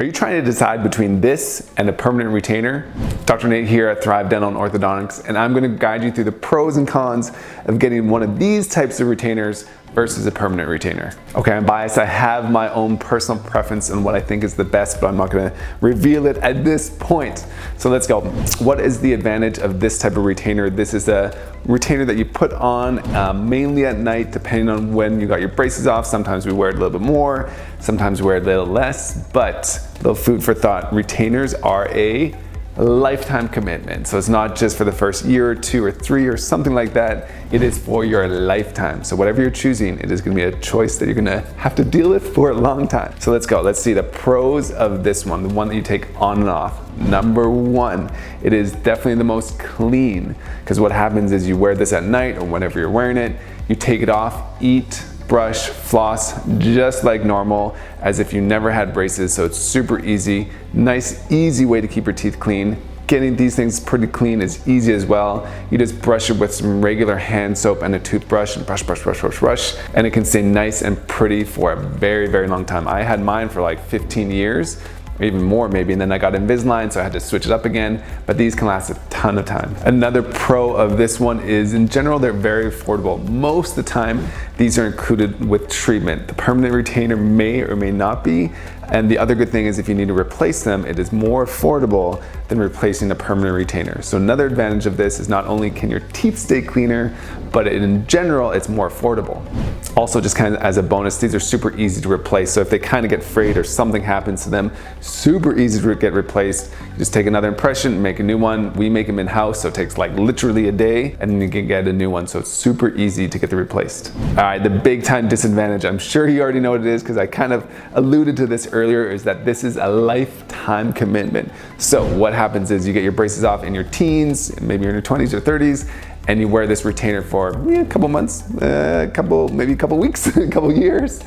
Are you trying to decide between this and a permanent retainer? Dr. Nate here at Thrive Dental and Orthodontics, and I'm going to guide you through the pros and cons of getting one of these types of retainers versus a permanent retainer. Okay, I'm biased. I have my own personal preference on what I think is the best, but I'm not going to reveal it at this point. So let's go. What is the advantage of this type of retainer? This is a retainer that you put on mainly at night, depending on when you got your braces off. Sometimes we wear it a little bit more, sometimes we wear it a little less, but a little food for thought. Retainers are a lifetime commitment. So it's not just for the first year or 2 or 3 or something like that. It is for your lifetime. So whatever you're choosing, it is going to be a choice that you're going to have to deal with for a long time. So let's go. Let's see the pros of this one, the one that you take on and off. Number 1, it is definitely the most clean, because what happens is you wear this at night or whenever you're wearing it, you take it off, eat, brush, floss, just like normal, as if you never had braces. So it's super easy, nice, easy way to keep your teeth clean. Getting these things pretty clean is easy as well. You just brush it with some regular hand soap and a toothbrush and brush, brush, brush, brush, brush, and it can stay nice and pretty for a very, very long time. I had mine for like 15 years. Or even more maybe, and then I got Invisalign, so I had to switch it up again, but these can last a ton of time. Another pro of this one is, in general, they're very affordable. Most of the time, these are included with treatment. The permanent retainer may or may not be, and the other good thing is if you need to replace them, it is more affordable than replacing a permanent retainer. So another advantage of this is not only can your teeth stay cleaner, but in general, it's more affordable. Also, just kind of as a bonus, these are super easy to replace. So if they kind of get frayed or something happens to them, super easy to get replaced. You just take another impression, make a new one. We make them in-house, so it takes like literally a day, and then you can get a new one. So it's super easy to get them replaced. All right, the big time disadvantage, I'm sure you already know what it is because I kind of alluded to this earlier, is that this is a lifetime commitment. So what happens is you get your braces off in your teens, maybe you're in your 20s or 30s, and you wear this retainer for a couple months, maybe a couple weeks, a couple years,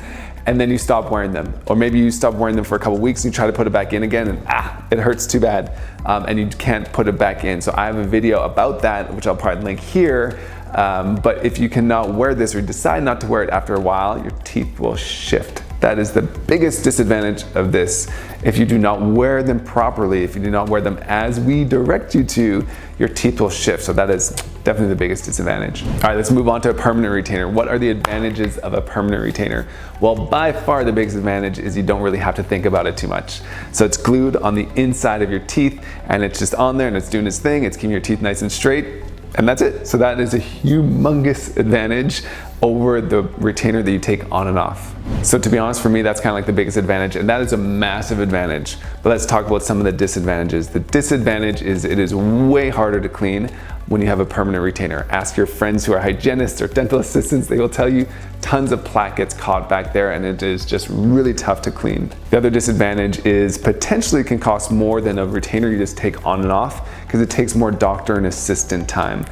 and then you stop wearing them. Or maybe you stop wearing them for a couple weeks and you try to put it back in again, and it hurts too bad, and you can't put it back in. So I have a video about that, which I'll probably link here. But if you cannot wear this or decide not to wear it after a while, your teeth will shift. That is the biggest disadvantage of this. If you do not wear them properly, if you do not wear them as we direct you to, your teeth will shift. So that is definitely the biggest disadvantage. All right, let's move on to a permanent retainer. What are the advantages of a permanent retainer? Well, by far the biggest advantage is you don't really have to think about it too much. So it's glued on the inside of your teeth, and it's just on there and it's doing its thing. It's keeping your teeth nice and straight. And that's it. So that is a humongous advantage over the retainer that you take on and off. So to be honest, for me, that's kind of like the biggest advantage, and that is a massive advantage. But let's talk about some of the disadvantages. The disadvantage is it is way harder to clean when you have a permanent retainer. Ask your friends who are hygienists or dental assistants, they will tell you tons of plaque gets caught back there, and it is just really tough to clean. The other disadvantage is potentially it can cost more than a retainer you just take on and off, because it takes more doctor and assistant time.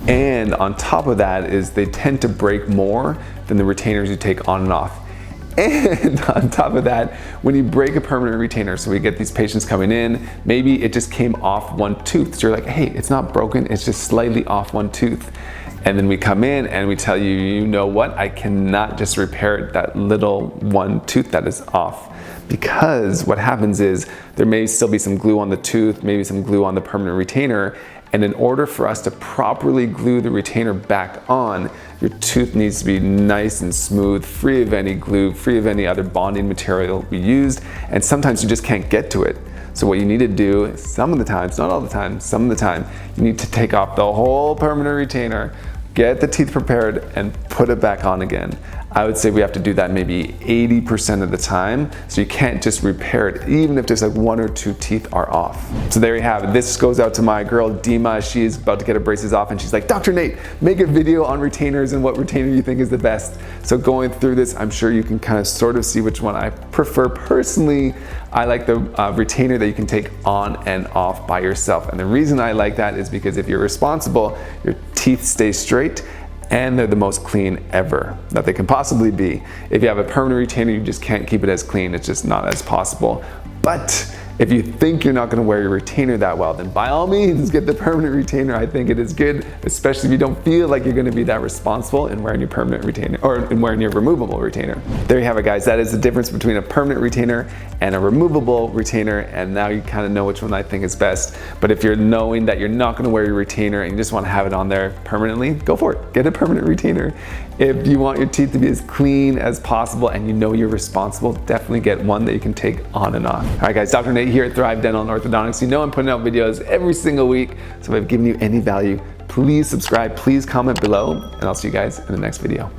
And on top of that is they tend to break more than the retainers you take on and off. And on top of that, when you break a permanent retainer, so we get these patients coming in, maybe it just came off one tooth. So you're like, hey, it's not broken, it's just slightly off one tooth. And then we come in and we tell you, you know what, I cannot just repair that little one tooth that is off. Because what happens is there may still be some glue on the tooth, maybe some glue on the permanent retainer, and in order for us to properly glue the retainer back on, your tooth needs to be nice and smooth, free of any glue, free of any other bonding material we used, and sometimes you just can't get to it. So what you need to do, some of the times, not all the time, some of the time, you need to take off the whole permanent retainer, get the teeth prepared, and put it back on again. I would say we have to do that maybe 80% of the time, so you can't just repair it, even if just like 1 or 2 teeth are off. So there you have it. This goes out to my girl, Dima. She is about to get her braces off, and she's like, Dr. Nate, make a video on retainers and what retainer you think is the best. So going through this, I'm sure you can kind of sort of see which one I prefer. Personally, I like the retainer that you can take on and off by yourself. And the reason I like that is because if you're responsible, your teeth stay straight, and they're the most clean ever that they can possibly be. If you have a permanent retainer, you just can't keep it as clean. It's just not as possible. But If you think you're not gonna wear your retainer that well, then by all means, get the permanent retainer. I think it is good, especially if you don't feel like you're gonna be that responsible in wearing your permanent retainer or in wearing your removable retainer. There you have it, guys. That is the difference between a permanent retainer and a removable retainer, and now you kind of know which one I think is best. But if you're knowing that you're not gonna wear your retainer and you just wanna have it on there permanently, go for it. Get a permanent retainer. If you want your teeth to be as clean as possible and you know you're responsible, definitely get one that you can take on and off. All right, guys, Dr. Nate here at Thrive Dental and Orthodontics. You know I'm putting out videos every single week, so if I've given you any value, please subscribe, please comment below, and I'll see you guys in the next video.